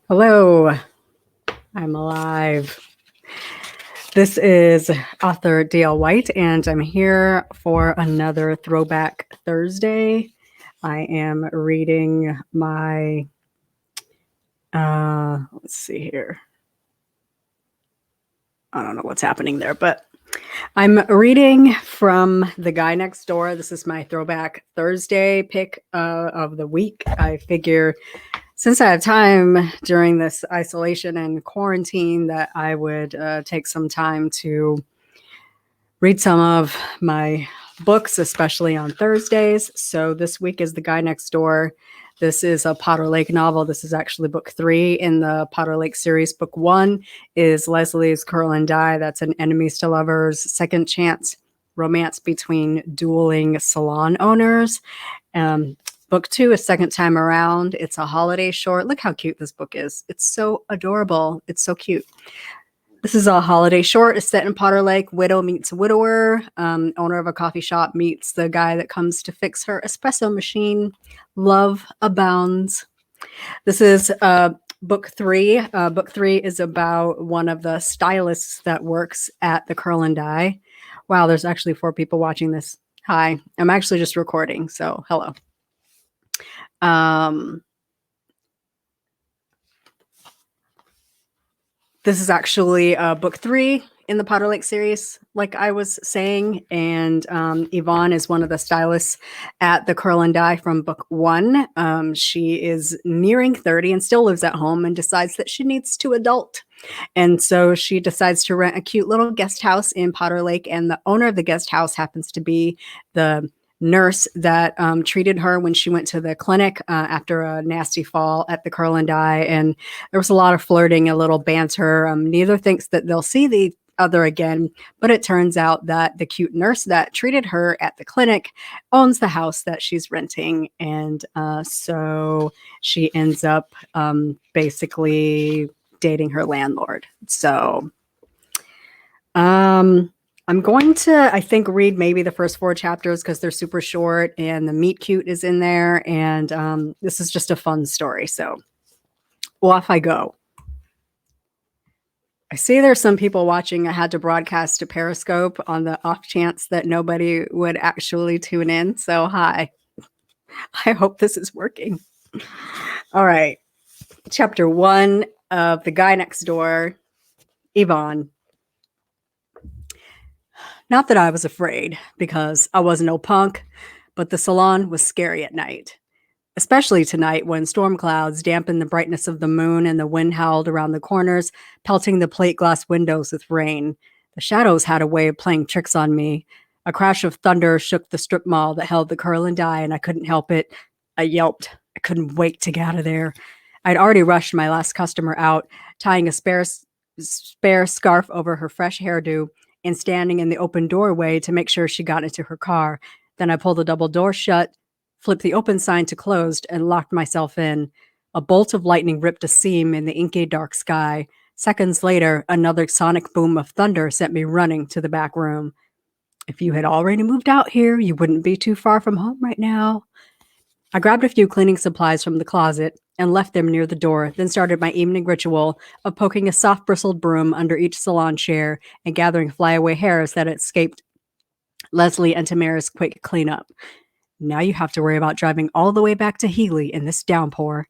Hello, I'm alive. This is author D.L. White, and I'm here for another Throwback Thursday. I am reading my, let's see here. I don't know what's happening there, but I'm reading from The Guy Next Door. This is my Throwback Thursday pick of the week. I figure since I have time during this isolation and quarantine that I would take some time to read some of my books, especially on Thursdays. So this week is The Guy Next Door. This is a Potter Lake novel. This is actually book 3 in the Potter Lake series. Book 1 is Leslie's Curl and Dye. That's an enemies to lovers, second chance romance between dueling salon owners. Book 2 is Second Time Around. It's a holiday short. Look how cute this book is. It's so adorable. It's so cute. This is a holiday short. It's set in Potter Lake. Widow meets widower. Owner of a coffee shop meets the guy that comes to fix her espresso machine. Love abounds. This is book 3. Book 3 is about one of the stylists that works at the Curl and Dye. Wow, there's actually 4 people watching this. Hi, I'm actually just recording, so hello. This is actually book 3 in the Potter Lake series, like I was saying, and Evonne is one of the stylists at the Curl and Dye from book 1. She is nearing 30 and still lives at home and decides that she needs to adult. And so she decides to rent a cute little guest house in Potter Lake, and the owner of the guest house happens to be the nurse that treated her when she went to the clinic after a nasty fall at the Curl and Dye. And there was a lot of flirting, a little banter. Neither thinks that they'll see the other again, but it turns out that the cute nurse that treated her at the clinic owns the house that she's renting. And so she ends up basically dating her landlord. So I'm going to, I think, read maybe the first 4 chapters because they're super short and the meet cute is in there. And this is just a fun story. So off I go. I see there's some people watching. I had to broadcast to Periscope on the off chance that nobody would actually tune in. So hi. I hope this is working. All right. Chapter 1 of The Guy Next Door, Evonne. Not that I was afraid, because I was no punk, but the salon was scary at night. Especially tonight when storm clouds dampened the brightness of the moon and the wind howled around the corners, pelting the plate glass windows with rain. The shadows had a way of playing tricks on me. A crash of thunder shook the strip mall that held the Curl and Dye, and I couldn't help it. I yelped. I couldn't wait to get out of there. I'd already rushed my last customer out, tying a spare scarf over her fresh hairdo and standing in the open doorway to make sure she got into her car. Then I pulled the double door shut, flipped the open sign to closed, and locked myself in. A bolt of lightning ripped a seam in the inky dark sky. Seconds later, another sonic boom of thunder sent me running to the back room. If you had already moved out here, you wouldn't be too far from home right now. I grabbed a few cleaning supplies from the closet and left them near the door, then started my evening ritual of poking a soft bristled broom under each salon chair and gathering flyaway hairs that had escaped Leslie and Tamara's quick cleanup. Now you have to worry about driving all the way back to Healy in this downpour.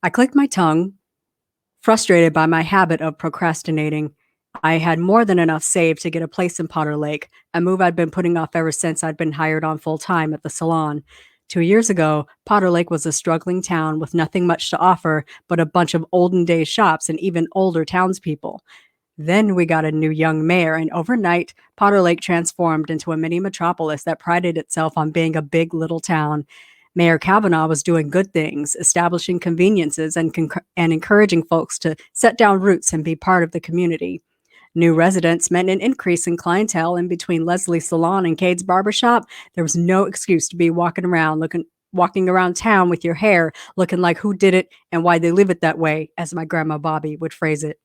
I clicked my tongue, frustrated by my habit of procrastinating. I had more than enough saved to get a place in Potter Lake, a move I'd been putting off ever since I'd been hired on full-time at the salon. 2 years ago, Potter Lake was a struggling town with nothing much to offer but a bunch of olden-day shops and even older townspeople. Then we got a new young mayor, and overnight, Potter Lake transformed into a mini metropolis that prided itself on being a big little town. Mayor Kavanaugh was doing good things, establishing conveniences and encouraging folks to set down roots and be part of the community. New residents meant an increase in clientele, and between Leslie's salon and Cade's barbershop, there was no excuse to be walking around town with your hair looking like who did it and why they leave it that way, as my grandma Bobby would phrase it.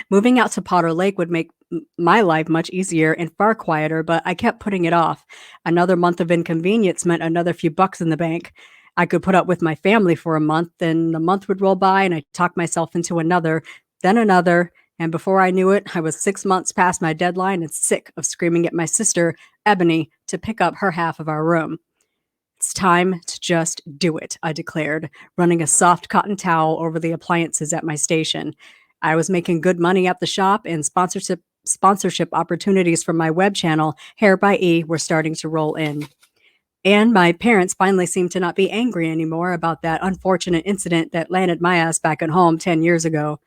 Moving out to Potter Lake would make my life much easier and far quieter, but I kept putting it off. Another month of inconvenience meant another few bucks in the bank. I could put up with my family for a month, then the month would roll by and I talked myself into another, then another. And before I knew it, I was 6 months past my deadline and sick of screaming at my sister, Ebony, to pick up her half of our room. It's time to just do it, I declared, running a soft cotton towel over the appliances at my station. I was making good money at the shop, and sponsorship opportunities from my web channel, Hair by E, were starting to roll in. And my parents finally seemed to not be angry anymore about that unfortunate incident that landed my ass back at home 10 years ago.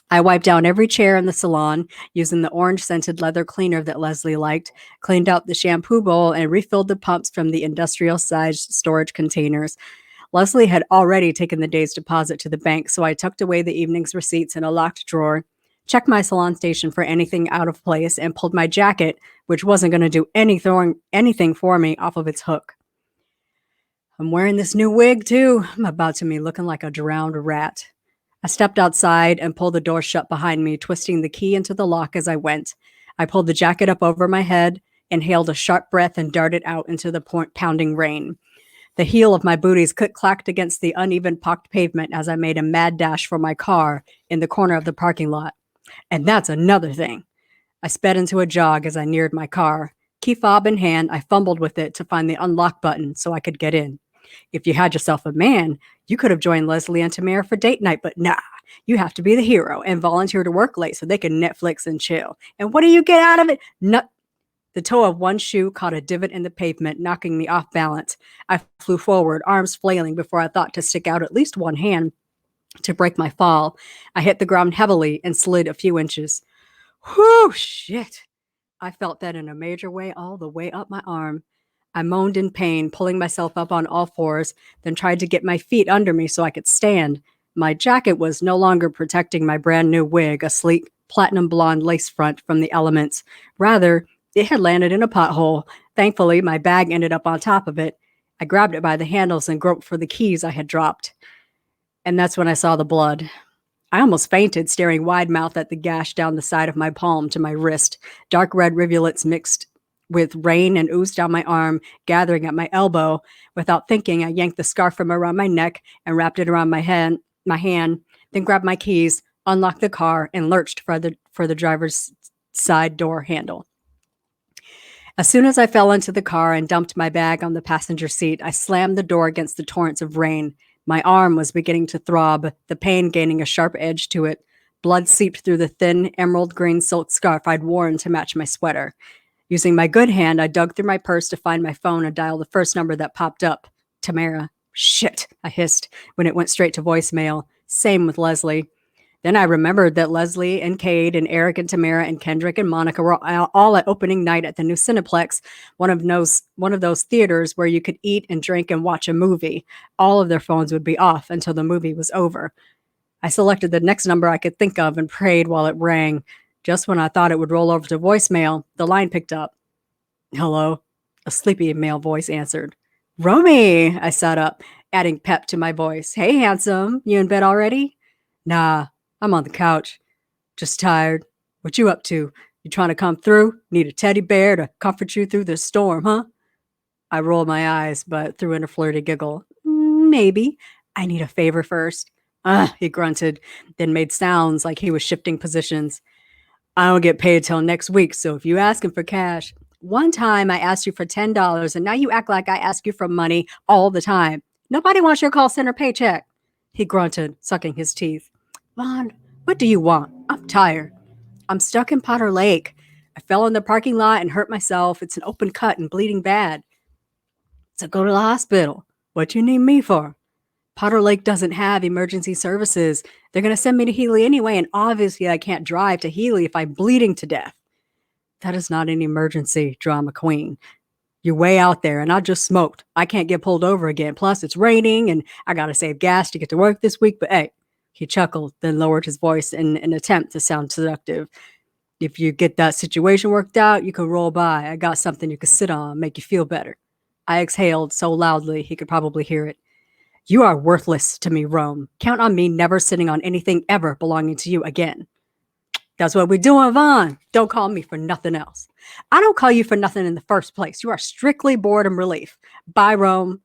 I wiped down every chair in the salon using the orange-scented leather cleaner that Leslie liked, cleaned out the shampoo bowl, and refilled the pumps from the industrial-sized storage containers. Leslie had already taken the day's deposit to the bank, so I tucked away the evening's receipts in a locked drawer, checked my salon station for anything out of place, and pulled my jacket, which wasn't going to do anything for me, off of its hook. I'm wearing this new wig, too. I'm about to be looking like a drowned rat. I stepped outside and pulled the door shut behind me, twisting the key into the lock as I went. I pulled the jacket up over my head, inhaled a sharp breath, and darted out into the pounding rain. The heel of my booties click-clacked against the uneven pocked pavement as I made a mad dash for my car in the corner of the parking lot. And that's another thing. I sped into a jog as I neared my car. Key fob in hand, I fumbled with it to find the unlock button so I could get in. If you had yourself a man, you could have joined Leslie and Tamara for date night, but nah, you have to be the hero and volunteer to work late so they can Netflix and chill. And what do you get out of it? The toe of one shoe caught a divot in the pavement, knocking me off balance. I flew forward, arms flailing before I thought to stick out at least one hand to break my fall. I hit the ground heavily and slid a few inches. Whew, shit. I felt that in a major way all the way up my arm. I moaned in pain, pulling myself up on all fours, then tried to get my feet under me so I could stand. My jacket was no longer protecting my brand new wig, a sleek, platinum blonde lace front from the elements. Rather, it had landed in a pothole. Thankfully, my bag ended up on top of it. I grabbed it by the handles and groped for the keys I had dropped. And that's when I saw the blood. I almost fainted, staring wide-mouthed at the gash down the side of my palm to my wrist. Dark red rivulets mixed with rain and oozed down my arm, gathering at my elbow. Without thinking, I yanked the scarf from around my neck and wrapped it around my hand, then grabbed my keys, unlocked the car, and lurched for the driver's side door handle. As soon as I fell into the car and dumped my bag on the passenger seat, I slammed the door against the torrents of rain. My arm was beginning to throb, the pain gaining a sharp edge to it. Blood seeped through the thin, emerald green silk scarf I'd worn to match my sweater. Using my good hand, I dug through my purse to find my phone and dialed the first number that popped up. Tamara. Shit, I hissed when it went straight to voicemail. Same with Leslie. Then I remembered that Leslie and Cade and Eric and Tamara and Kendrick and Monica were all at opening night at the new Cineplex, one of those theaters where you could eat and drink and watch a movie. All of their phones would be off until the movie was over. I selected the next number I could think of and prayed while it rang. Just when I thought it would roll over to voicemail, the line picked up. Hello? A sleepy male voice answered. Romy! I sat up, adding pep to my voice. Hey, handsome. You in bed already? Nah, I'm on the couch. Just tired. What you up to? You trying to come through? Need a teddy bear to comfort you through this storm, huh? I rolled my eyes, but threw in a flirty giggle. Maybe. I need a favor first. He grunted, then made sounds like he was shifting positions. I don't get paid till next week, so if you asking for cash. One time I asked you for $10, and now you act like I ask you for money all the time. Nobody wants your call center paycheck. He grunted, sucking his teeth. Vaughn, what do you want? I'm tired. I'm stuck in Potter Lake. I fell in the parking lot and hurt myself. It's an open cut and bleeding bad. So go to the hospital. What you need me for? Potter Lake doesn't have emergency services. They're going to send me to Healy anyway, and obviously I can't drive to Healy if I'm bleeding to death. That is not an emergency, drama queen. You're way out there, and I just smoked. I can't get pulled over again. Plus, it's raining, and I got to save gas to get to work this week, but hey. He chuckled, then lowered his voice in an attempt to sound seductive. If you get that situation worked out, you can roll by. I got something you can sit on, make you feel better. I exhaled so loudly he could probably hear it. You are worthless to me, Rome. Count on me never sitting on anything ever belonging to you again. That's what we're doing, Vaughn. Don't call me for nothing else. I don't call you for nothing in the first place. You are strictly boredom relief. Bye, Rome.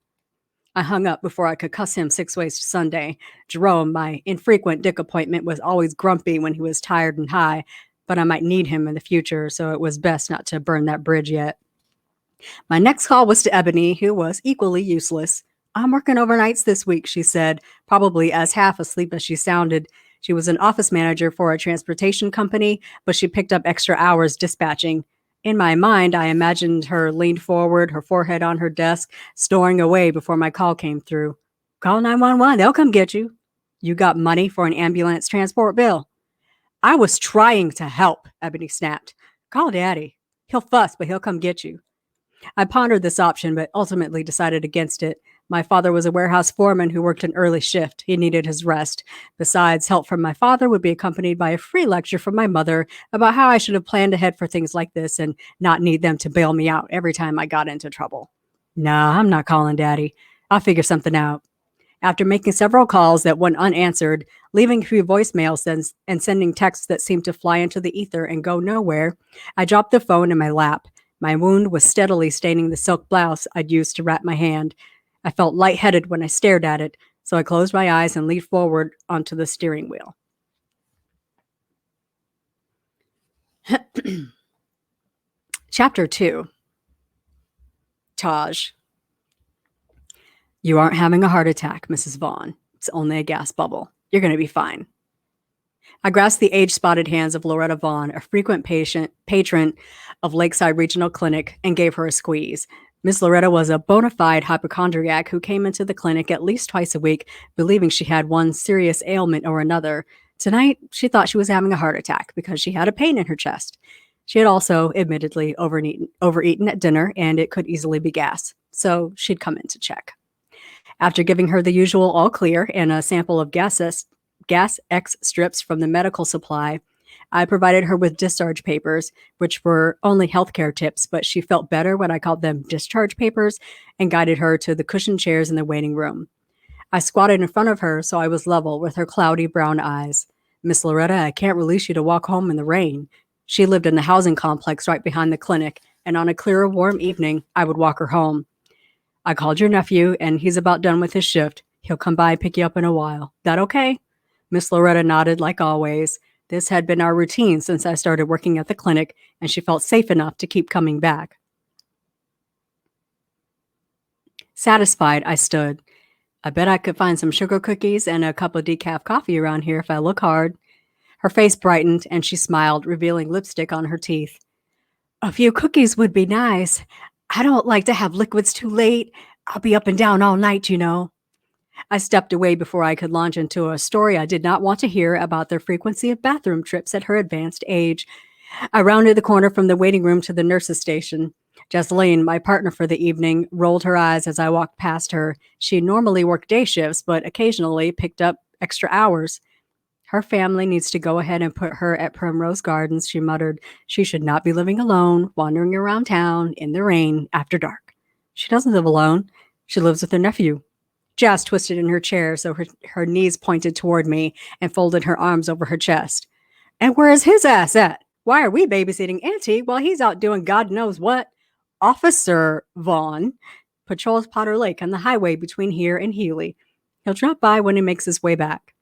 I hung up before I could cuss him 6 ways to Sunday. Jerome, my infrequent dick appointment, was always grumpy when he was tired and high, but I might need him in the future, so it was best not to burn that bridge yet. My next call was to Ebony, who was equally useless. I'm working overnights this week, she said, probably as half asleep as she sounded. She was an office manager for a transportation company, but she picked up extra hours dispatching. In my mind, I imagined her leaned forward, her forehead on her desk, snoring away before my call came through. Call 911, they'll come get you. You got money for an ambulance transport bill. I was trying to help, Ebony snapped. Call Daddy. He'll fuss, but he'll come get you. I pondered this option, but ultimately decided against it. My father was a warehouse foreman who worked an early shift. He needed his rest. Besides, help from my father would be accompanied by a free lecture from my mother about how I should have planned ahead for things like this and not need them to bail me out every time I got into trouble. Nah, I'm not calling Daddy. I'll figure something out. After making several calls that went unanswered, leaving a few voicemails and sending texts that seemed to fly into the ether and go nowhere, I dropped the phone in my lap. My wound was steadily staining the silk blouse I'd used to wrap my hand. I felt lightheaded when I stared at it, so I closed my eyes and leaned forward onto the steering wheel. Chapter 2. Taj. You aren't having a heart attack, Mrs. Vaughn. It's only a gas bubble. You're going to be fine. I grasped the age-spotted hands of Loretta Vaughn, a frequent patron of Lakeside Regional Clinic, and gave her a squeeze. Miss Loretta was a bona fide hypochondriac who came into the clinic at least twice a week, believing she had one serious ailment or another. Tonight, she thought she was having a heart attack because she had a pain in her chest. She had also, admittedly, overeaten at dinner, and it could easily be gas, so she'd come in to check. After giving her the usual all clear and a sample of gas X strips from the medical supply, I provided her with discharge papers, which were only healthcare tips, but she felt better when I called them discharge papers, and guided her to the cushioned chairs in the waiting room. I squatted in front of her so I was level with her cloudy brown eyes. Miss Loretta, I can't release you to walk home in the rain. She lived in the housing complex right behind the clinic, and on a clear, warm evening, I would walk her home. I called your nephew, and he's about done with his shift. He'll come by and pick you up in a while. That okay? Miss Loretta nodded like always. This had been our routine since I started working at the clinic, and she felt safe enough to keep coming back. Satisfied, I stood. I bet I could find some sugar cookies and a cup of decaf coffee around here if I look hard. Her face brightened, and she smiled, revealing lipstick on her teeth. A few cookies would be nice. I don't like to have liquids too late. I'll be up and down all night, you know. I stepped away before I could launch into a story I did not want to hear about the frequency of bathroom trips at her advanced age. I rounded the corner from the waiting room to the nurse's station. Jesseline, my partner for the evening, rolled her eyes as I walked past her. She normally worked day shifts, but occasionally picked up extra hours. Her family needs to go ahead and put her at Primrose Gardens, she muttered. She should not be living alone, wandering around town in the rain after dark. She doesn't live alone. She lives with her nephew. Jazz twisted in her chair so her knees pointed toward me and folded her arms over her chest. And where is his ass at? Why are we babysitting Auntie while he's out doing God knows what? Officer Vaughn patrols Potter Lake on the highway between here and Healy. He'll drop by when he makes his way back.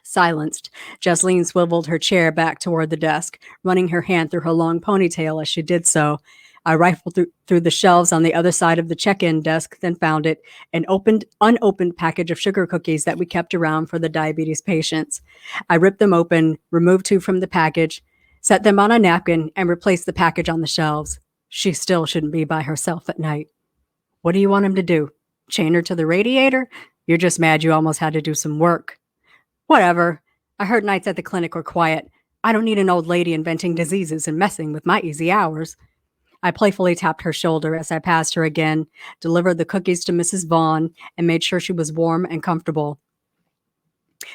Silenced, Jesseline swiveled her chair back toward the desk, running her hand through her long ponytail as she did so. I rifled through the shelves on the other side of the check-in desk, then found it, an unopened package of sugar cookies that we kept around for the diabetes patients. I ripped them open, removed 2 from the package, set them on a napkin, and replaced the package on the shelves. She still shouldn't be by herself at night. What do you want him to do? Chain her to the radiator? You're just mad you almost had to do some work. Whatever. I heard nights at the clinic were quiet. I don't need an old lady inventing diseases and messing with my easy hours. I playfully tapped her shoulder as I passed her again, delivered the cookies to Mrs. Vaughn, and made sure she was warm and comfortable.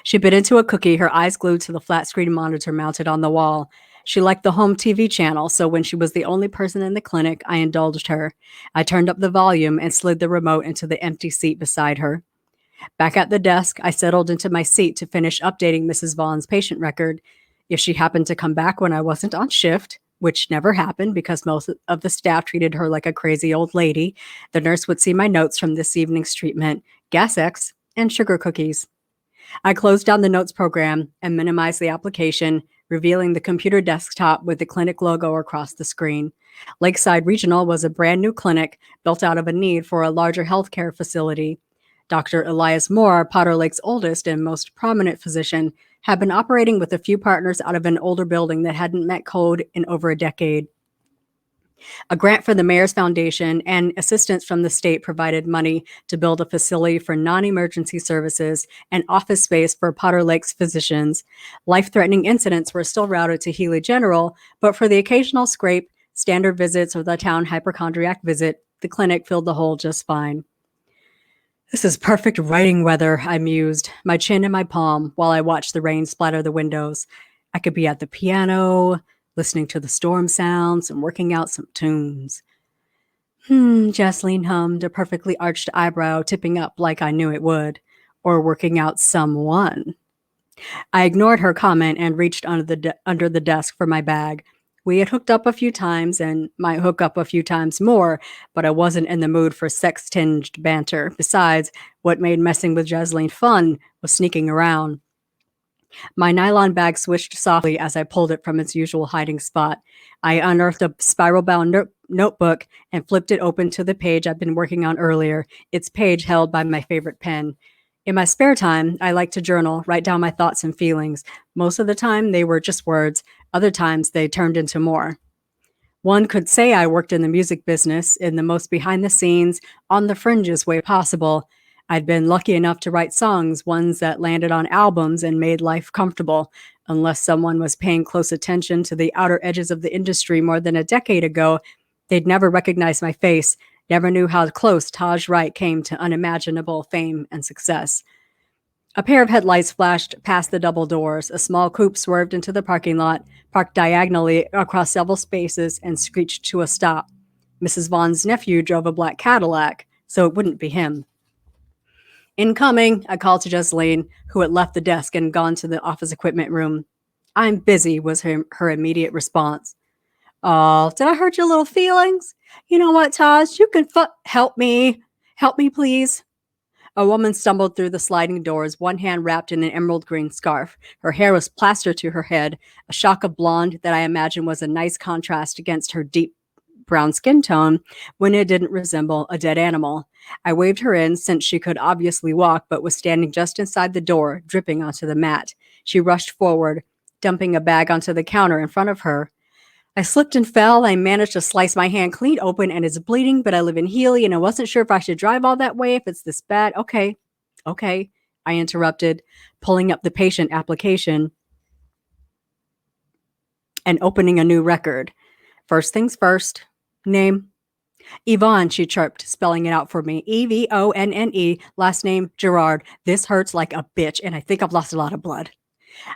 She bit into a cookie, her eyes glued to the flat-screen monitor mounted on the wall. She liked the home TV channel, so when she was the only person in the clinic, I indulged her. I turned up the volume and slid the remote into the empty seat beside her. Back at the desk, I settled into my seat to finish updating Mrs. Vaughn's patient record. If she happened to come back when I wasn't on shift, which never happened because most of the staff treated her like a crazy old lady. The nurse would see my notes from this evening's treatment, Gas X, and sugar cookies. I closed down the notes program and minimized the application, revealing the computer desktop with the clinic logo across the screen. Lakeside Regional was a brand new clinic built out of a need for a larger healthcare facility. Dr. Elias Moore, Potter Lake's oldest and most prominent physician, had been operating with a few partners out of an older building that hadn't met code in over a decade. A grant from the Mayor's Foundation and assistance from the state provided money to build a facility for non-emergency services and office space for Potter Lake's physicians. Life-threatening incidents were still routed to Healy General, but for the occasional scrape, standard visits, or the town hypochondriac visit, the clinic filled the hole just fine. This is perfect writing weather, I mused, my chin in my palm while I watched the rain splatter the windows. I could be at the piano, listening to the storm sounds and working out some tunes. Jocelyn hummed, a perfectly arched eyebrow tipping up like I knew it would. Or working out someone. I ignored her comment and reached under the desk for my bag. We had hooked up a few times and might hook up a few times more, but I wasn't in the mood for sex-tinged banter. Besides, what made messing with Jocelyn fun was sneaking around. My nylon bag swished softly as I pulled it from its usual hiding spot. I unearthed a spiral-bound notebook and flipped it open to the page I'd been working on earlier, its page held by my favorite pen. In my spare time, I like to journal, write down my thoughts and feelings. Most of the time, they were just words. Other times, they turned into more. One could say I worked in the music business in the most behind-the-scenes, on-the-fringes way possible. I'd been lucky enough to write songs, ones that landed on albums and made life comfortable. Unless someone was paying close attention to the outer edges of the industry more than a decade ago, they'd never recognized my face, never knew how close Taj Wright came to unimaginable fame and success. A pair of headlights flashed past the double doors. A small coupe swerved into the parking lot, parked diagonally across several spaces, and screeched to a stop. Mrs. Vaughn's nephew drove a black Cadillac, so it wouldn't be him. Incoming, I called to Jocelyn, who had left the desk and gone to the office equipment room. I'm busy, was her immediate response. Oh, did I hurt your little feelings? You know what, Taj? You can help me. Help me, please. A woman stumbled through the sliding doors, one hand wrapped in an emerald green scarf. Her hair was plastered to her head, a shock of blonde that I imagine was a nice contrast against her deep brown skin tone when it didn't resemble a dead animal. I waved her in since she could obviously walk, but was standing just inside the door, dripping onto the mat. She rushed forward, dumping a bag onto the counter in front of her. I slipped and fell. I managed to slice my hand clean open and it's bleeding, but I live in Healy and I wasn't sure if I should drive all that way if it's this bad. Okay, I interrupted, pulling up the patient application and opening a new record. First things first. Name? Evonne, she chirped, spelling it out for me. Evonne, last name Girard. This hurts like a bitch and I think I've lost a lot of blood.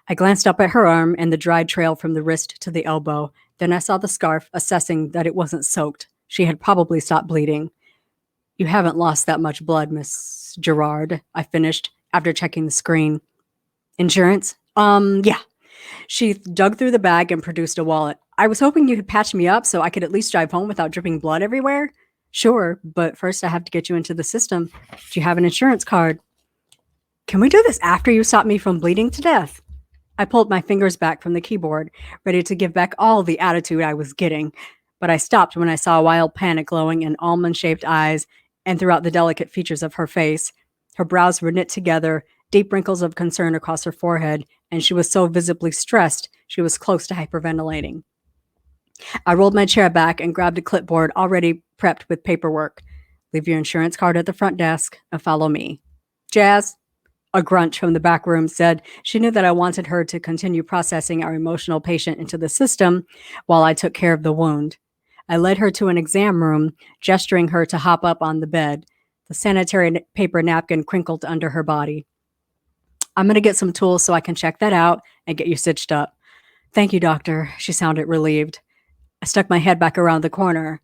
I glanced up at her arm and the dried trail from the wrist to the elbow. Then I saw the scarf, assessing that it wasn't soaked. She had probably stopped bleeding. You haven't lost that much blood, Miss Girard, I finished after checking the screen. Insurance? Yeah. She dug through the bag and produced a wallet. I was hoping you could patch me up so I could at least drive home without dripping blood everywhere. Sure, but first I have to get you into the system. Do you have an insurance card? Can we do this after you stop me from bleeding to death? I pulled my fingers back from the keyboard, ready to give back all the attitude I was getting, but I stopped when I saw wild panic glowing in almond-shaped eyes and throughout the delicate features of her face. Her brows were knit together, deep wrinkles of concern across her forehead, and she was so visibly stressed she was close to hyperventilating. I rolled my chair back and grabbed a clipboard already prepped with paperwork. Leave your insurance card at the front desk and follow me. Jazz? A grunt from the back room said she knew that I wanted her to continue processing our emotional patient into the system while I took care of the wound. I led her to an exam room, gesturing her to hop up on the bed. The sanitary paper napkin crinkled under her body. I'm going to get some tools so I can check that out and get you stitched up. Thank you, doctor. She sounded relieved. I stuck my head back around the corner.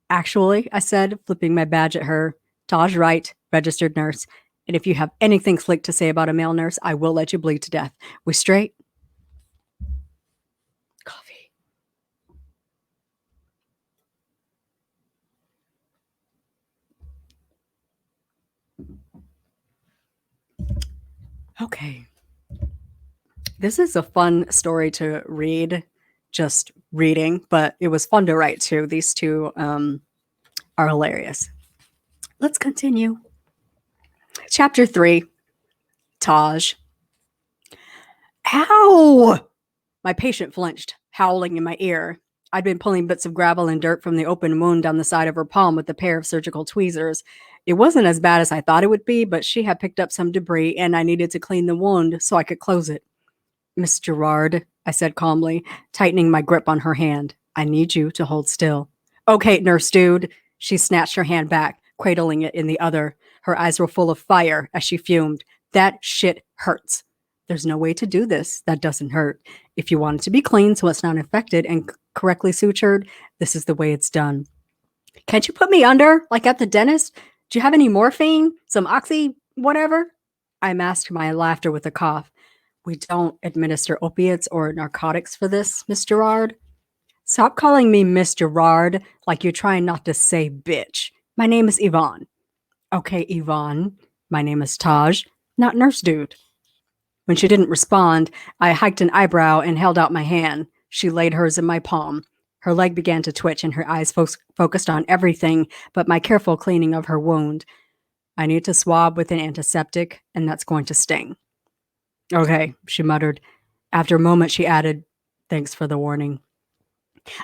Actually, I said, flipping my badge at her, Taj Wright, registered nurse. And if you have anything slick to say about a male nurse, I will let you bleed to death. We straight? Coffee. Okay. This is a fun story to read, just reading, but it was fun to write too. These two are hilarious. Let's continue. Chapter 3, Taj. Ow! My patient flinched, howling in my ear. I'd been pulling bits of gravel and dirt from the open wound down the side of her palm with a pair of surgical tweezers. It wasn't as bad as I thought it would be, but she had picked up some debris and I needed to clean the wound so I could close it. Miss Girard, I said calmly, tightening my grip on her hand. I need you to hold still. Okay, nurse dude. She snatched her hand back, cradling it in the other. Her eyes were full of fire as she fumed. That shit hurts. There's no way to do this. That doesn't hurt. If you want it to be clean so it's not infected and correctly sutured, this is the way it's done. Can't you put me under, like at the dentist? Do you have any morphine? Some oxy, whatever? I masked my laughter with a cough. We don't administer opiates or narcotics for this, Miss Girard. Stop calling me Miss Girard like you're trying not to say bitch. My name is Evonne. Okay, Evonne. My name is Taj, not nurse dude. When she didn't respond, I hiked an eyebrow and held out my hand. She laid hers in my palm. Her leg began to twitch and her eyes focused on everything but my careful cleaning of her wound. I need to swab with an antiseptic, and that's going to sting. Okay, she muttered. After a moment, she added, thanks for the warning.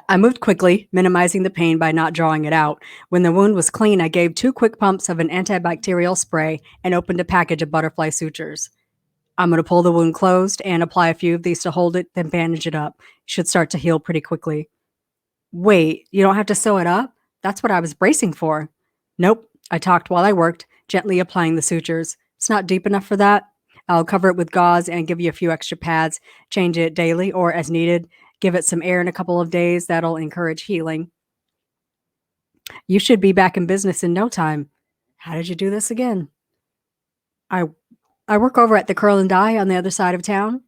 I moved quickly, minimizing the pain by not drawing it out. When the wound was clean, I gave 2 quick pumps of an antibacterial spray and opened a package of butterfly sutures. I'm going to pull the wound closed and apply a few of these to hold it, then bandage it up. It should start to heal pretty quickly. Wait, you don't have to sew it up? That's what I was bracing for. Nope, I talked while I worked, gently applying the sutures. It's not deep enough for that. I'll cover it with gauze and give you a few extra pads. Change it daily or as needed. Give it some air in a couple of days. That'll encourage healing. You should be back in business in no time. How did you do this again? I work over at the Curl and Dye on the other side of town.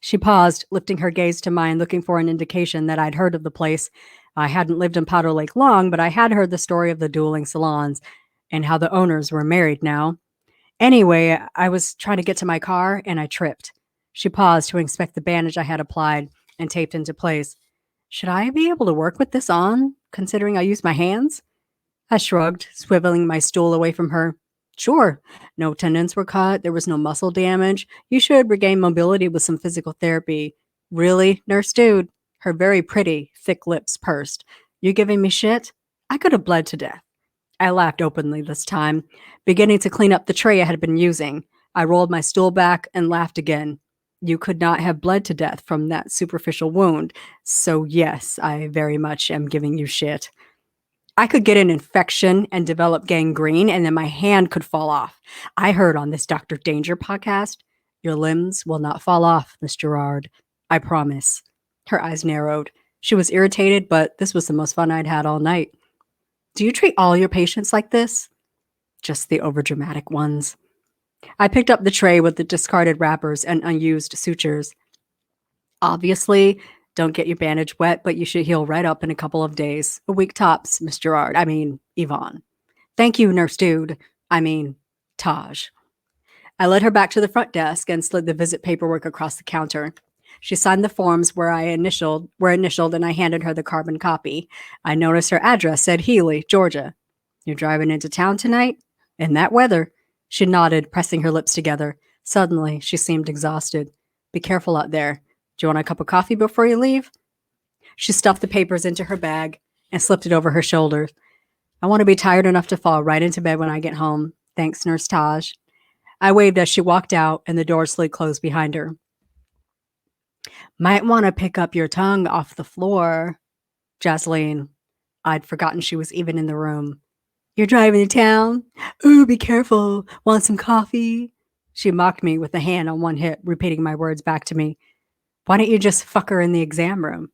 She paused, lifting her gaze to mine, looking for an indication that I'd heard of the place. I hadn't lived in Powder Lake long, but I had heard the story of the dueling salons and how the owners were married now. Anyway, I was trying to get to my car and I tripped. She paused to inspect the bandage I had applied and taped into place. Should I be able to work with this on, considering I use my hands? I shrugged, swiveling my stool away from her. Sure. No tendons were cut. There was no muscle damage. You should regain mobility with some physical therapy. Really, nurse dude? Her very pretty, thick lips pursed. You giving me shit? I could have bled to death. I laughed openly this time, beginning to clean up the tray I had been using. I rolled my stool back and laughed again. You could not have bled to death from that superficial wound. So yes, I very much am giving you shit. I could get an infection and develop gangrene, and then my hand could fall off. I heard on this Dr. Danger podcast, your limbs will not fall off, Miss Girard. I promise. Her eyes narrowed. She was irritated, but this was the most fun I'd had all night. Do you treat all your patients like this? Just the overdramatic ones. I picked up the tray with the discarded wrappers and unused sutures. Obviously, don't get your bandage wet, but you should heal right up in a couple of days. A week tops, Miss Girard. Evonne. Thank you, nurse dude. Taj. I led her back to the front desk and slid the visit paperwork across the counter. She signed the forms were initialed, and I handed her the carbon copy. I noticed her address said Healy, Georgia. You're driving into town tonight? In that weather? She nodded, pressing her lips together. Suddenly, she seemed exhausted. Be careful out there. Do you want a cup of coffee before you leave? She stuffed the papers into her bag and slipped it over her shoulders. I want to be tired enough to fall right into bed when I get home. Thanks, Nurse Taj. I waved as she walked out, and the door slid closed behind her. Might want to pick up your tongue off the floor, Jocelyn. I'd forgotten she was even in the room. You're driving to town? Ooh, be careful. Want some coffee? She mocked me with a hand on one hip, repeating my words back to me. Why don't you just fuck her in the exam room?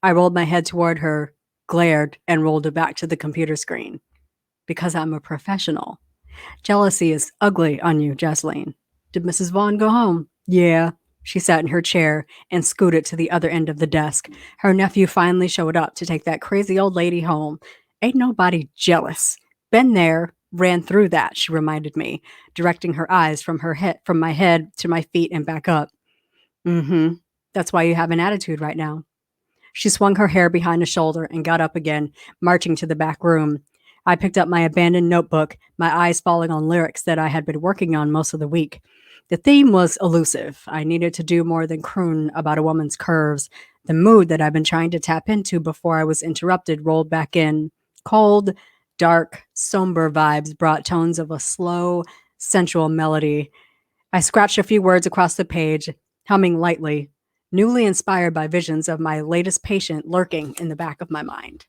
I rolled my head toward her, glared, and rolled it back to the computer screen. Because I'm a professional. Jealousy is ugly on you, Jocelyn. Did Mrs. Vaughn go home? Yeah. She sat in her chair and scooted to the other end of the desk. Her nephew finally showed up to take that crazy old lady home. Ain't nobody jealous. Been there, ran through that, she reminded me, directing her eyes from my head to my feet and back up. Mm-hmm. That's why you have an attitude right now. She swung her hair behind a shoulder and got up again, marching to the back room. I picked up my abandoned notebook, my eyes falling on lyrics that I had been working on most of the week. The theme was elusive. I needed to do more than croon about a woman's curves. The mood that I'd been trying to tap into before I was interrupted rolled back in. Cold, dark, somber vibes brought tones of a slow, sensual melody. I scratched a few words across the page, humming lightly, newly inspired by visions of my latest patient lurking in the back of my mind.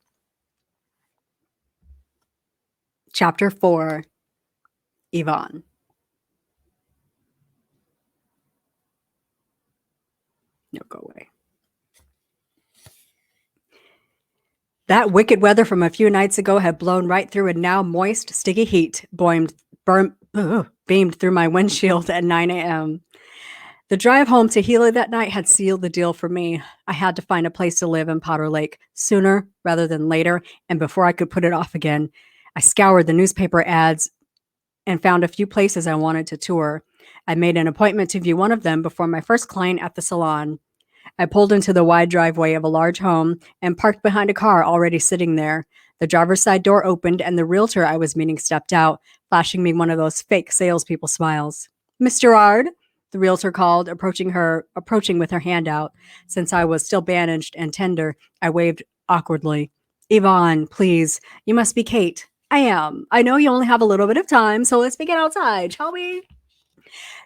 Chapter 4. Evonne. No, go away. That wicked weather from a few nights ago had blown right through, and now moist, sticky heat beamed through my windshield at 9 a.m. The drive home to Healy that night had sealed the deal for me. I had to find a place to live in Powder Lake sooner rather than later, and before I could put it off again, I scoured the newspaper ads and found a few places I wanted to tour. I made an appointment to view one of them before my first client at the salon. I pulled into the wide driveway of a large home and parked behind a car already sitting there. The driver's side door opened and the realtor I was meeting stepped out, flashing me one of those fake salespeople smiles. "Miss Girard," the realtor called, approaching with her hand out. Since I was still bandaged and tender, I waved awkwardly. "Evonne, please. You must be Kate." "I am. I know you only have a little bit of time, so let's begin outside, shall we?"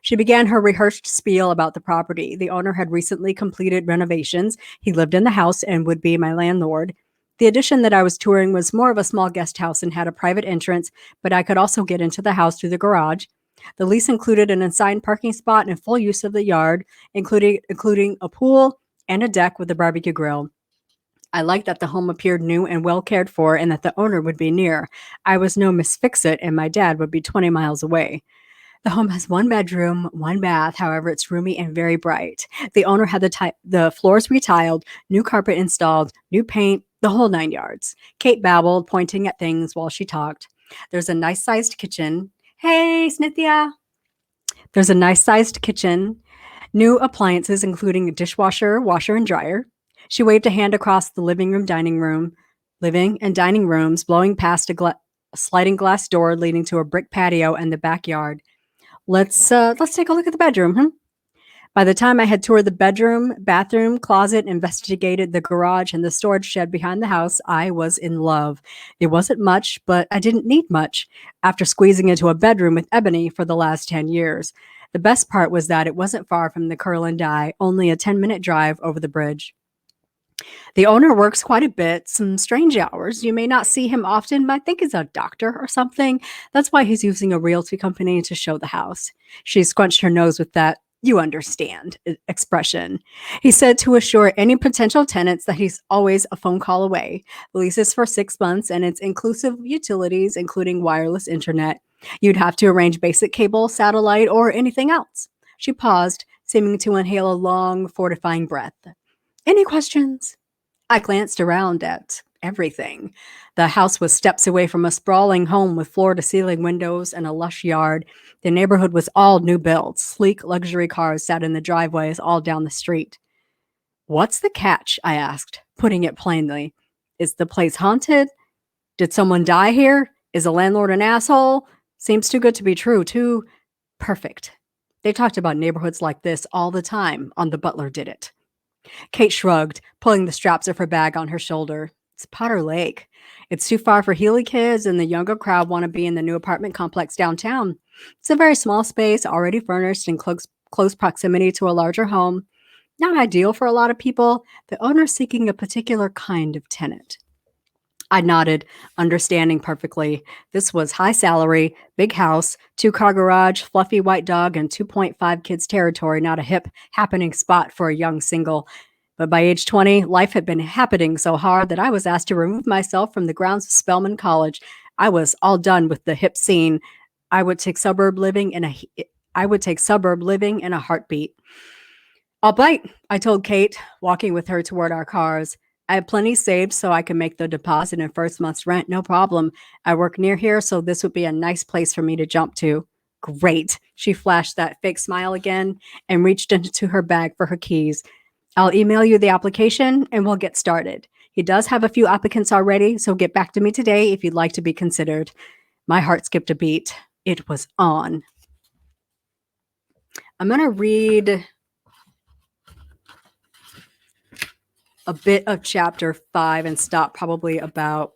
She began her rehearsed spiel about the property. The owner had recently completed renovations. He lived in the house and would be my landlord. The addition that I was touring was more of a small guest house and had a private entrance, but I could also get into the house through the garage. The lease included an assigned parking spot and full use of the yard, including a pool and a deck with a barbecue grill. I liked that the home appeared new and well cared for and that the owner would be near. I was no Miss Fix-It and my dad would be 20 miles away. The home has one bedroom, one bath. However, it's roomy and very bright. The owner had the floors retiled, new carpet installed, new paint, the whole 9 yards. Kate babbled, pointing at things while she talked. There's a nice sized kitchen. Hey, Snithia. There's a nice sized kitchen, new appliances, including a dishwasher, washer, and dryer. She waved a hand across the living and dining rooms, blowing past a sliding glass door leading to a brick patio and the backyard. Let's take a look at the bedroom. By the time I had toured the bedroom, bathroom, closet, investigated the garage and the storage shed behind the house, I was in love. It wasn't much, but I didn't need much after squeezing into a bedroom with Ebony for the last 10 years. The best part was that it wasn't far from the Curl and Dye, only a 10-minute drive over the bridge. The owner works quite a bit, some strange hours. You may not see him often, but I think he's a doctor or something. That's why he's using a realty company to show the house. She scrunched her nose with that "you understand" expression. He said to assure any potential tenants that he's always a phone call away. The lease is for 6 months and it's inclusive of utilities, including wireless internet. You'd have to arrange basic cable, satellite, or anything else. She paused, seeming to inhale a long, fortifying breath. "Any questions?" I glanced around at everything. The house was steps away from a sprawling home with floor-to-ceiling windows and a lush yard. The neighborhood was all new builds. Sleek luxury cars sat in the driveways all down the street. "What's the catch?" I asked, putting it plainly. "Is the place haunted? Did someone die here? Is the landlord an asshole? Seems too good to be true, too perfect." They talked about neighborhoods like this all the time on The Butler Did It. Kate shrugged, pulling the straps of her bag on her shoulder. "It's Potter Lake. It's too far for Healy kids, and the younger crowd want to be in the new apartment complex downtown. It's a very small space, already furnished in close proximity to a larger home. Not ideal for a lot of people. The owner's seeking a particular kind of tenant." I nodded, understanding perfectly. This was high salary, big house, 2-car garage, fluffy white dog, and 2.5 kids territory, not a hip, happening spot for a young single. But by age 20, life had been happening so hard that I was asked to remove myself from the grounds of Spelman College. I was all done with the hip scene. I would take suburb living in a heartbeat. "I'll bite," I told Kate, walking with her toward our cars. I have plenty saved so I can make the deposit and first month's rent, no problem. I work near here, so this would be a nice place for me to jump to. Great. She flashed that fake smile again and reached into her bag for her keys. I'll email you the application and we'll get started. He does have a few applicants already, so get back to me today if you'd like to be considered. My heart skipped a beat. It was on. I'm going to read a bit of chapter 5 and stop probably about...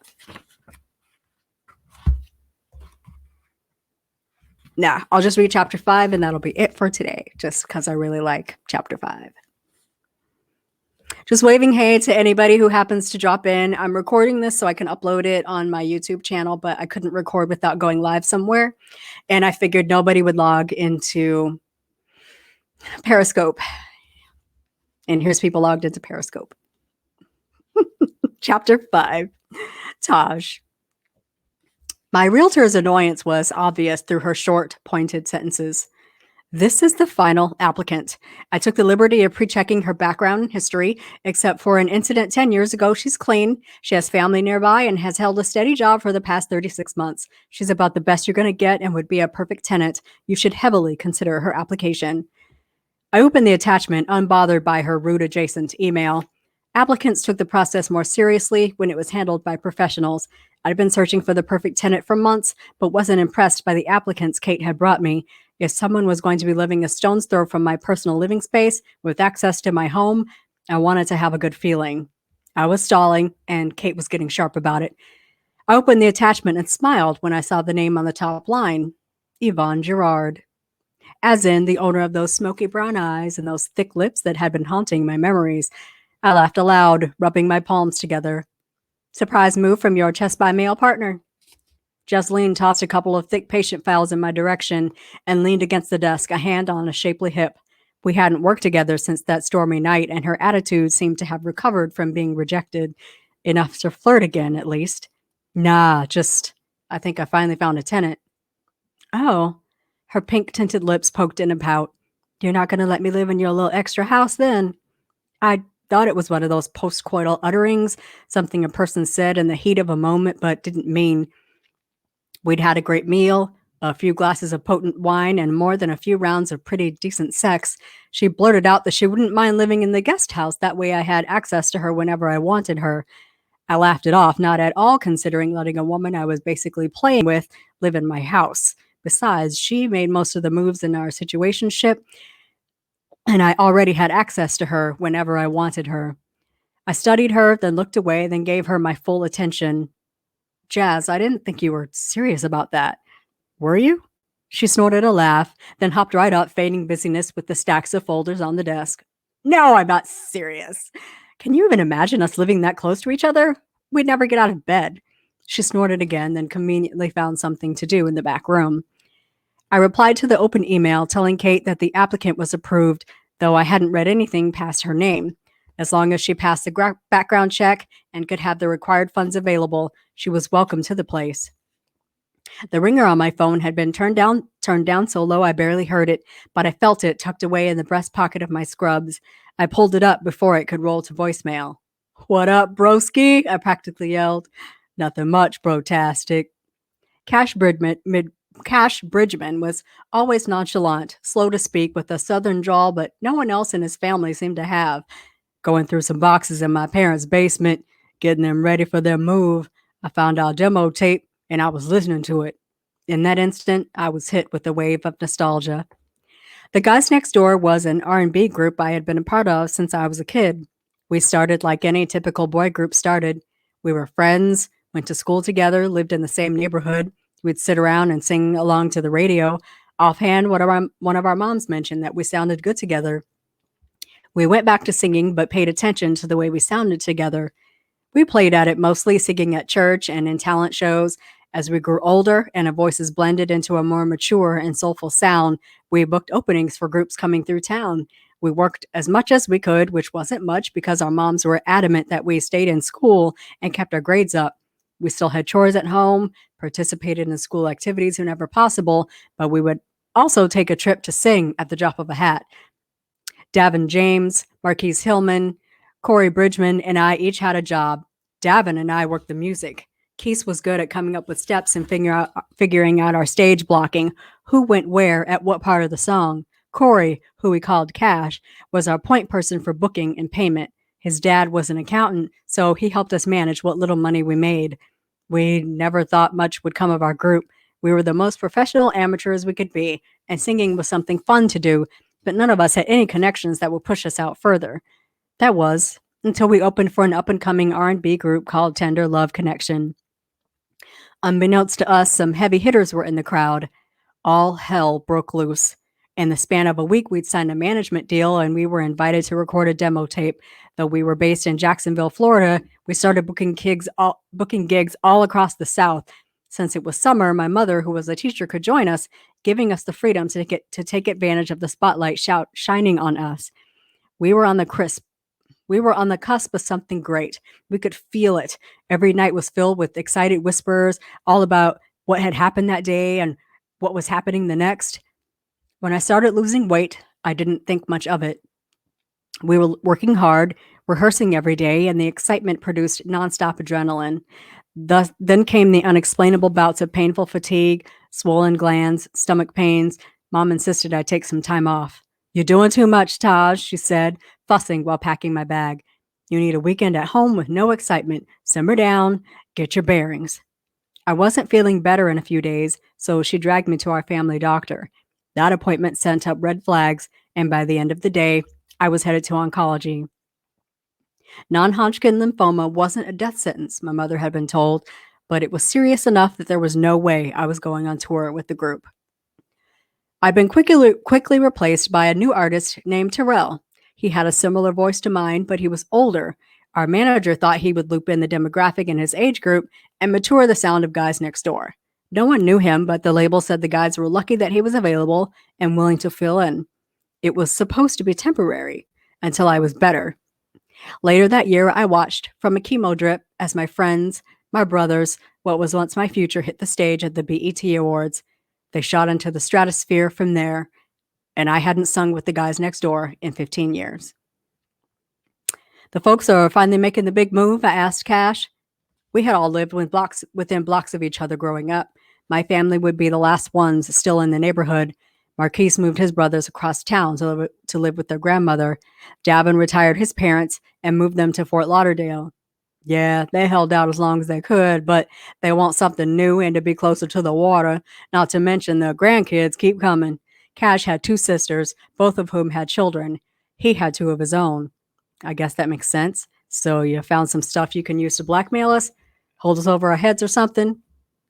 I'll just read chapter 5 and that'll be it for today, just because I really like chapter 5. Just waving hey to anybody who happens to drop in. I'm recording this so I can upload it on my YouTube channel, but I couldn't record without going live somewhere. And I figured nobody would log into Periscope. And here's people logged into Periscope. Chapter 5, Taj. My realtor's annoyance was obvious through her short, pointed sentences. This is the final applicant. I took the liberty of pre-checking her background history. Except for an incident 10 years ago, she's clean. She has family nearby and has held a steady job for the past 36 months. She's about the best you're going to get and would be a perfect tenant. You should heavily consider her application. I opened the attachment, unbothered by her rude adjacent email. Applicants took the process more seriously when it was handled by professionals. I'd been searching for the perfect tenant for months, but wasn't impressed by the applicants Kate had brought me. If someone was going to be living a stone's throw from my personal living space with access to my home, I wanted to have a good feeling. I was stalling, and Kate was getting sharp about it. I opened the attachment and smiled when I saw the name on the top line, Evonne Girard. As in the owner of those smoky brown eyes and those thick lips that had been haunting my memories. I laughed aloud, rubbing my palms together. Surprise move from your chest-by-mail partner. Jesseline tossed a couple of thick patient files in my direction and leaned against the desk, a hand on a shapely hip. We hadn't worked together since that stormy night, and her attitude seemed to have recovered from being rejected, enough to flirt again, at least. I think I finally found a tenant. Oh, her pink-tinted lips poked in a pout. You're not going to let me live in your little extra house, then? I thought it was one of those post-coital utterings, something a person said in the heat of a moment but didn't mean. We'd had a great meal, a few glasses of potent wine, and more than a few rounds of pretty decent sex. She blurted out that she wouldn't mind living in the guest house. That way I had access to her whenever I wanted her. I laughed it off, not at all considering letting a woman I was basically playing with live in my house. Besides, she made most of the moves in our situationship, and I already had access to her whenever I wanted her. I studied her, then looked away, then gave her my full attention. Jazz, I didn't think you were serious about that. Were you? She snorted a laugh, then hopped right up, feigning busyness with the stacks of folders on the desk. No, I'm not serious. Can you even imagine us living that close to each other? We'd never get out of bed. She snorted again, then conveniently found something to do in the back room. I replied to the open email telling Kate that the applicant was approved, though I hadn't read anything past her name. As long as she passed the background check and could have the required funds available, she was welcome to the place. The ringer on my phone had been turned down so low I barely heard it, but I felt it tucked away in the breast pocket of my scrubs. I pulled it up before it could roll to voicemail. What up, broski? I practically yelled. Nothing much, brotastic. Cash Bridgman was always nonchalant, slow to speak with a southern drawl, but no one else in his family seemed to have. Going through some boxes in my parents' basement, getting them ready for their move, I found our demo tape and I was listening to it. In that instant, I was hit with a wave of nostalgia. The Guys Next Door was an R&B group I had been a part of since I was a kid. We started like any typical boy group started. We were friends, went to school together, lived in the same neighborhood. We'd sit around and sing along to the radio. Offhand, one of our moms mentioned that we sounded good together. We went back to singing, but paid attention to the way we sounded together. We played at it mostly singing at church and in talent shows. As we grew older and our voices blended into a more mature and soulful sound, we booked openings for groups coming through town. We worked as much as we could, which wasn't much because our moms were adamant that we stayed in school and kept our grades up. We still had chores at home, participated in school activities whenever possible, but we would also take a trip to sing at the drop of a hat. Davin James, Marquise Hillman, Corey Bridgman and I each had a job. Davin and I worked the music. Keith was good at coming up with steps and figuring out our stage blocking, who went where at what part of the song. Corey, who we called Cash, was our point person for booking and payment. His dad was an accountant, so he helped us manage what little money we made. We never thought much would come of our group. We were the most professional amateurs we could be, and singing was something fun to do, but none of us had any connections that would push us out further. That was until we opened for an up-and-coming R&B group called Tender Love Connection. Unbeknownst to us, some heavy hitters were in the crowd. All hell broke loose. In the span of a week, we'd signed a management deal and we were invited to record a demo tape. Though we were based in Jacksonville, Florida, we started booking gigs all across the South. Since it was summer, my mother, who was a teacher, could join us, giving us the freedom to take advantage of the spotlight shining on us. We were on the cusp of something great. We could feel it. Every night was filled with excited whispers, all about what had happened that day and what was happening the next. When I started losing weight, I didn't think much of it. We were working hard, rehearsing every day, and the excitement produced nonstop adrenaline. Then came the unexplainable bouts of painful fatigue, swollen glands, stomach pains. Mom insisted I take some time off. "You're doing too much, Taj," she said, fussing while packing my bag. "You need a weekend at home with no excitement. Simmer down, get your bearings." I wasn't feeling better in a few days, so she dragged me to our family doctor. That appointment sent up red flags, and by the end of the day, I was headed to oncology. Non-Hodgkin lymphoma wasn't a death sentence, my mother had been told, but it was serious enough that there was no way I was going on tour with the group. I'd been quickly replaced by a new artist named Terrell. He had a similar voice to mine, but he was older. Our manager thought he would loop in the demographic in his age group and mature the sound of Guys Next Door. No one knew him, but the label said the guys were lucky that he was available and willing to fill in. It was supposed to be temporary until I was better. Later that year, I watched from a chemo drip as my friends, my brothers, what was once my future hit the stage at the BET Awards. They shot into the stratosphere from there, and I hadn't sung with the Guys Next Door in 15 years. "The folks are finally making the big move?" I asked Cash. We had all lived within blocks of each other growing up. My family would be the last ones still in the neighborhood. Marquise moved his brothers across town to live with their grandmother. Davin retired his parents and moved them to Fort Lauderdale. Yeah, they held out as long as they could, but they want something new and to be closer to the water, not to mention the grandkids keep coming. Cash had 2 sisters, both of whom had children. He had 2 of his own. I guess that makes sense. "So you found some stuff you can use to blackmail us? Hold us over our heads or something?"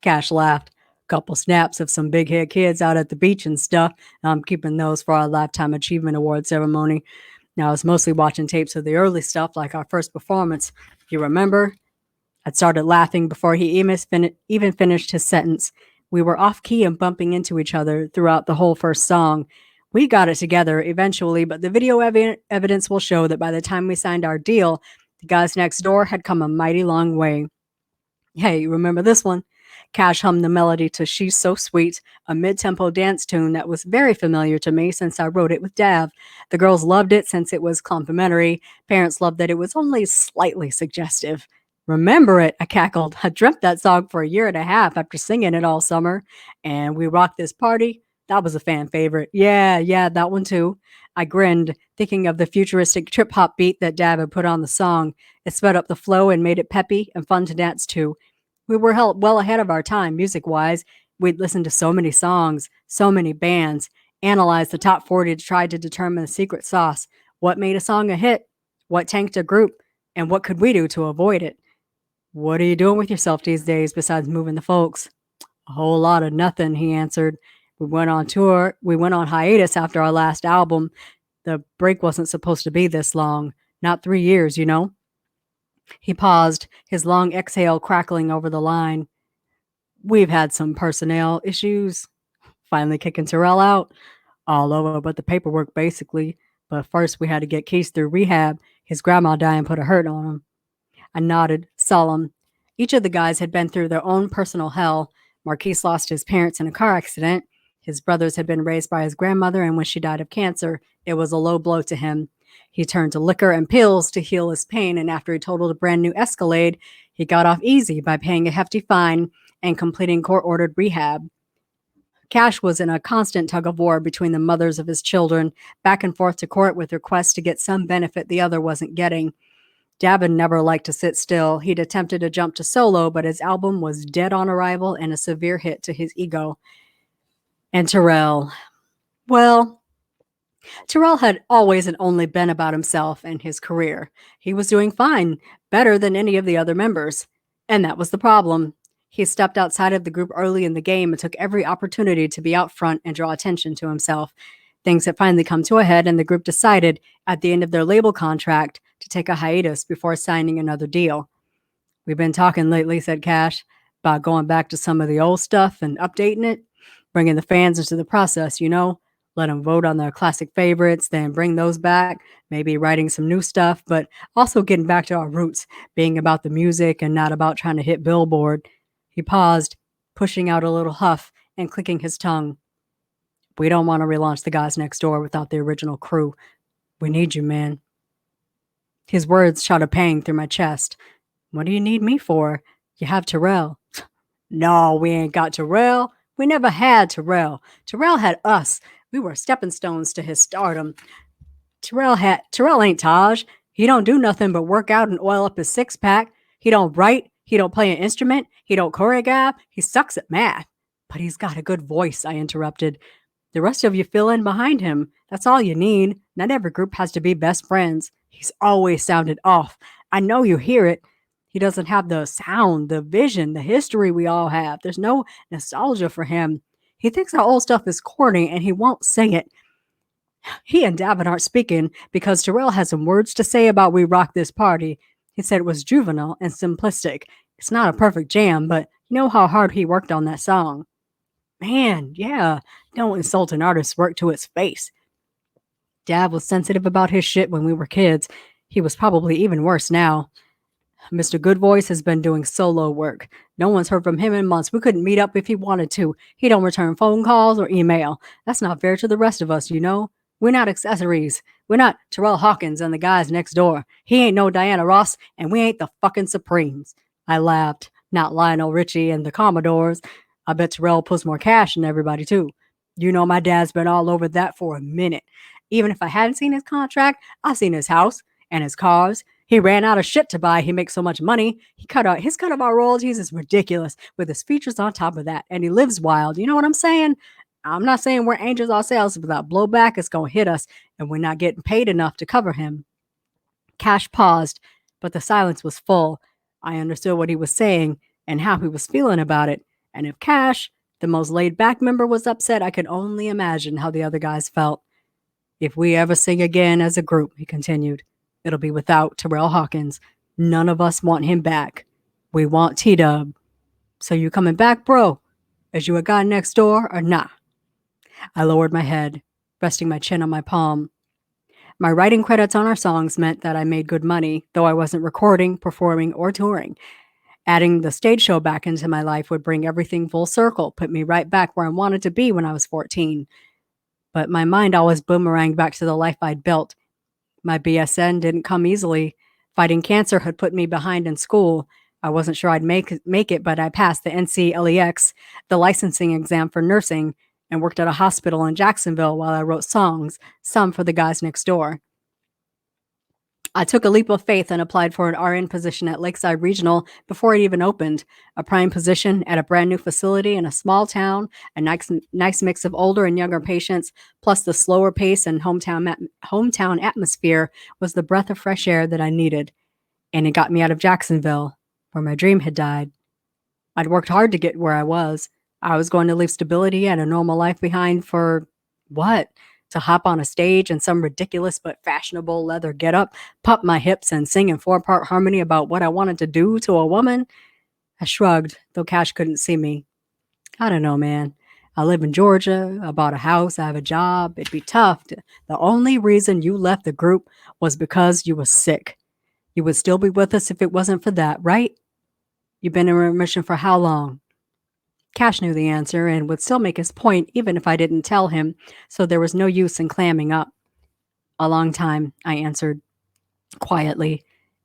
Cash laughed. "Couple snaps of some big head kids out at the beach and stuff. I'm keeping those for our Lifetime Achievement Award ceremony. Now, I was mostly watching tapes of the early stuff, like our first performance. You remember?" I'd started laughing before he even finished his sentence. We were off key and bumping into each other throughout the whole first song. We got it together eventually, but the video evidence will show that by the time we signed our deal, the Guys Next Door had come a mighty long way. "Hey, you remember this one?" Cash hummed the melody to "She's So Sweet," a mid-tempo dance tune that was very familiar to me since I wrote it with Dav. The girls loved it since it was complimentary. Parents loved that it was only slightly suggestive. "Remember it?" I cackled. "I dreamt that song for a year and a half after singing it all summer. And We Rock This Party? That was a fan favorite." Yeah, that one too." I grinned, thinking of the futuristic trip-hop beat that Dav had put on the song. It sped up the flow and made it peppy and fun to dance to. We were well ahead of our time, music-wise. We'd listened to so many songs, so many bands, analyzed the top 40 to try to determine the secret sauce. What made a song a hit? What tanked a group? And what could we do to avoid it? "What are you doing with yourself these days besides moving the folks?" "A whole lot of nothing," he answered. "We went on tour. We went on hiatus after our last album. The break wasn't supposed to be this long. Not 3 years, you know." He paused, his long exhale crackling over the line. "We've had some personnel issues." Finally kicking Terrell out. "All over but the paperwork, basically. But first we had to get Keith through rehab. His grandma dying put a hurt on him." I nodded, solemn. Each of the guys had been through their own personal hell. Marquise lost his parents in a car accident. His brothers had been raised by his grandmother, and when she died of cancer, it was a low blow to him. He turned to liquor and pills to heal his pain, and after he totaled a brand new Escalade, he got off easy by paying a hefty fine and completing court-ordered rehab. Cash was in a constant tug-of-war between the mothers of his children, back and forth to court with requests to get some benefit the other wasn't getting. Davin never liked to sit still. He'd attempted to jump to solo, but his album was dead on arrival and a severe hit to his ego. And Terrell. Well, Terrell had always and only been about himself and his career. He was doing fine, better than any of the other members. And that was the problem. He stepped outside of the group early in the game and took every opportunity to be out front and draw attention to himself. Things had finally come to a head, and the group decided, at the end of their label contract, to take a hiatus before signing another deal. "We've been talking lately," said Cash, "about going back to some of the old stuff and updating it, bringing the fans into the process, let them vote on their classic favorites, then bring those back, maybe writing some new stuff, but also getting back to our roots, being about the music and not about trying to hit Billboard." He paused, pushing out a little huff and clicking his tongue. "We don't want to relaunch the Guys Next Door without the original crew. We need you, man." His words shot a pang through my chest. "What do you need me for? You have Terrell." "No, we ain't got Terrell. We never had Terrell. Terrell had us. We were stepping stones to his stardom. Terrell ain't Taj. He don't do nothing but work out and oil up his six-pack. He don't write. He don't play an instrument. He don't choreograph. He sucks at math. But he's got a good voice," I interrupted. "The rest of you fill in behind him. That's all you need. Not every group has to be best friends. He's always sounded off. I know you hear it. He doesn't have the sound, the vision, the history we all have. There's no nostalgia for him. He thinks our old stuff is corny and he won't sing it. He and Davin aren't speaking because Terrell has some words to say about We Rock This Party. He said it was juvenile and simplistic. It's not a perfect jam, but you know how hard he worked on that song." "Man, yeah, don't insult an artist's work to its face." Dad was sensitive about his shit when we were kids. He was probably even worse now. "Mr. Goodvoice has been doing solo work. No one's heard from him in months. We couldn't meet up if he wanted to. He don't return phone calls or email. That's not fair to the rest of us, We're not accessories. We're not Terrell Hawkins and the Guys Next Door. He ain't no Diana Ross, and we ain't the fucking Supremes." I laughed. "Not Lionel Richie and the Commodores. I bet Terrell puts more cash than everybody, too. My dad's been all over that for a minute. Even if I hadn't seen his contract, I've seen his house and his cars. He ran out of shit to buy. He makes so much money. His cut of our royalties is ridiculous with his features on top of that. And he lives wild. You know what I'm saying? I'm not saying we're angels ourselves, but that blowback is going to hit us and we're not getting paid enough to cover him." Cash paused, but the silence was full. I understood what he was saying and how he was feeling about it. And if Cash, the most laid-back member, was upset, I could only imagine how the other guys felt. "If we ever sing again as a group," he continued, "it'll be without Terrell Hawkins. None of us want him back. We want T-Dub. So you coming back, bro? Is you a guy next door or nah?" I lowered my head, resting my chin on my palm. My writing credits on our songs meant that I made good money, though I wasn't recording, performing, or touring. Adding the stage show back into my life would bring everything full circle, put me right back where I wanted to be when I was 14. But my mind always boomeranged back to the life I'd built. My BSN didn't come easily. Fighting cancer had put me behind in school. I wasn't sure I'd make it, but I passed the NCLEX, the licensing exam for nursing, and worked at a hospital in Jacksonville while I wrote songs, some for the Guys Next Door. I took a leap of faith and applied for an RN position at Lakeside Regional before it even opened, a prime position at a brand new facility in a small town, a nice mix of older and younger patients, plus the slower pace and hometown atmosphere was the breath of fresh air that I needed. And it got me out of Jacksonville, where my dream had died. I'd worked hard to get where I was. I was going to leave stability and a normal life behind for what? To hop on a stage in some ridiculous but fashionable leather getup, pump my hips, and sing in 4-part harmony about what I wanted to do to a woman? I shrugged, though Cash couldn't see me. "I don't know, man. I live in Georgia. I bought a house. I have a job. It'd be tough. The only reason you left the group was because you were sick. You would still be with us if it wasn't for that, right? You've been in remission for how long?" Cash knew the answer and would still make his point even if I didn't tell him, so there was no use in clamming up. A long time, I answered quietly.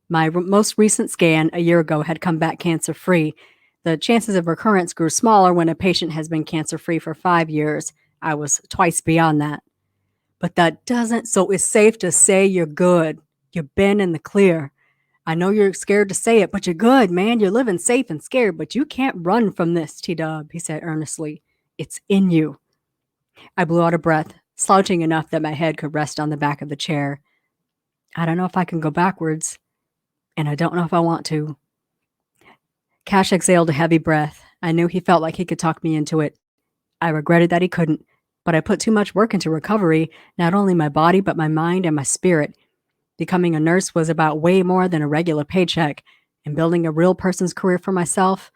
My most recent scan a year ago had come back cancer-free. The chances of recurrence grew smaller when a patient has been cancer-free for 5 years. I was twice beyond that. But that doesn't, so it's safe to say you're good. You've been in the clear. I know you're scared to say it, but you're good, man. You're living safe and scared, but you can't run from this, T-Dub, he said earnestly. It's in you. I blew out a breath, slouching enough that my head could rest on the back of the chair. I don't know if I can go backwards, and I don't know if I want to. Cash exhaled a heavy breath. I knew he felt like he could talk me into it. I regretted that he couldn't, but I put too much work into recovery, not only my body, but my mind and my spirit. Becoming a nurse was about way more than a regular paycheck, and building a real person's career for myself,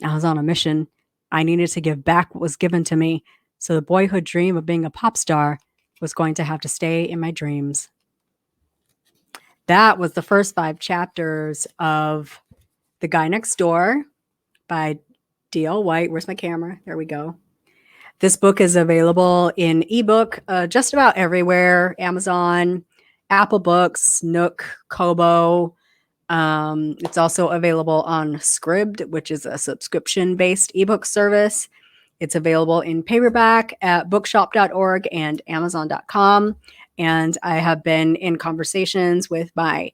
I was on a mission. I needed to give back what was given to me, so the boyhood dream of being a pop star was going to have to stay in my dreams. That was the first 5 chapters of The Guy Next Door by D.L. White. Where's my camera? There we go. This book is available in ebook just about everywhere. Amazon, Apple Books, Nook, Kobo. It's also available on Scribd, which is a subscription-based ebook service. It's available in paperback at bookshop.org and amazon.com. And I have been in conversations with my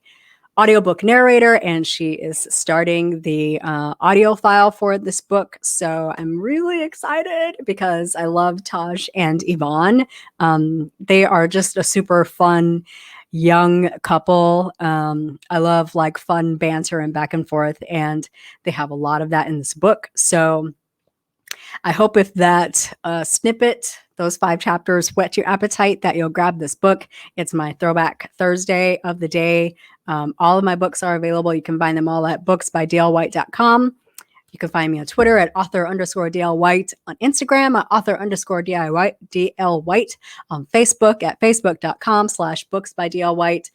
audiobook narrator, and she is starting the audio file for this book. So I'm really excited because I love Taj and Evonne. They are just a super fun young couple. I love like fun banter and back and forth, and they have a lot of that in this book. So I hope if that snippet, those 5 chapters, whet your appetite, that you'll grab this book. It's my throwback Thursday of the day. All of my books are available. You can find them all at booksbydlwhite.com. You can find me on Twitter at author_DL White, on Instagram at author_DL White, on Facebook at facebook.com/booksbydl White.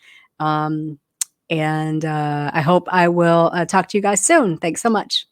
And I hope I will talk to you guys soon. Thanks so much.